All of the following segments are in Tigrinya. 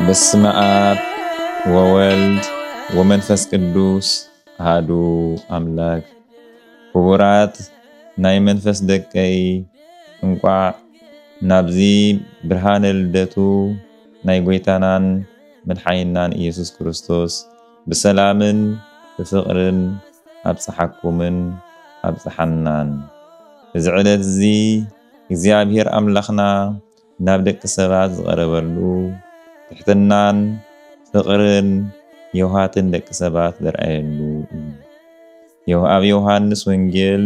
በስመ አብ ወወልድ ወመንፈስ ቅዱስ አሐዱ አምላክ። ክቡራት ናይ መንፈስ ደቀይ እንቋዕ ናብዚ ብርሃነ ልደቱ ናይ ጎይታናን መድሓኒትናን ኢየሱስ ክርስቶስ ብሰላምን ብፍቅርን አብጽሐኩምን አብጽሐናን። እዚ ዕለት እዚ እግዚአብሔር አምላኽና ናብ ደቂ ሰባት ዝቀረበሉ ትሕትናን ፍቅርን የውሃትን ደቂ ሰባት ዘርአየሉ ኣብ ዮሐንስ ወንጌል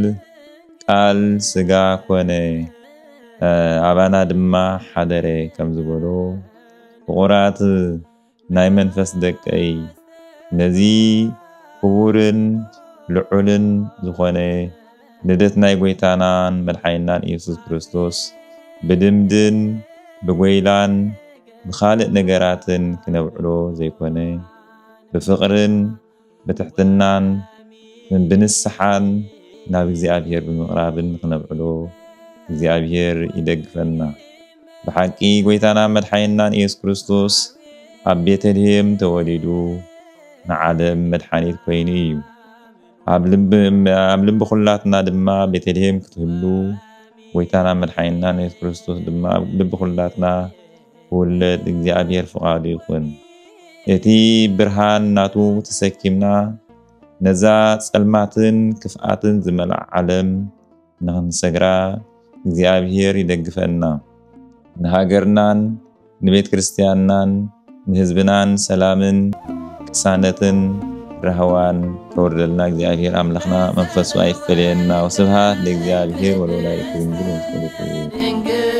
ቃል ስጋ ኮነ አባና ድማ ሓደረ ከም ዝበሎ ፍቁራት ናይ መንፈስ ደቀይ ነዚ ክቡርን ልዑልን ዝኾነ ልደት ናይ ጎይታናን መድሓኒትናን ኢየሱስ ክርስቶስ ብድምድን ብጎይላን ብኻልእ ነገራትን ክነብዕሎ ዘይኮነ ብፍቅርን ብትሕትናን ብንስሓን ናብ እግዚአብሔር ብምቕራብን ክነብዕሎ እግዚአብሔር ይደግፈና። ብሓቂ ጎይታና መድሓኒትናን ኢየሱስ ክርስቶስ ኣብ ቤተልሔም ተወሊዱ ንዓለም መድሓኒት ኮይኑ እዩ። ኣብ ልቢ ኩላትና ድማ ቤተልሔም ክትህሉ ጎይታና መድሓኒትናን ኢየሱስ ክርስቶስ ድማ ኣብ ልቢ ኩላትና ክውለድ እግዚአብሔር ፍቃዱ ይኹን። እቲ ብርሃን ናቱ ተሰኪምና ነዛ ጸልማትን ክፍኣትን ዝመልዓ ዓለም ንኽንሰግራ እግዚአብሔር ይደግፈና። ንሃገርናን ንቤተ ክርስቲያንናን ንህዝብናን ሰላምን ቅሳነትን ረህዋን ከወርደልና እግዚአብሔር አምላኽና መንፈሱ አይፈለየና። ወስብሐት ለእግዚአብሔር ወለወላዲቱ ድንግል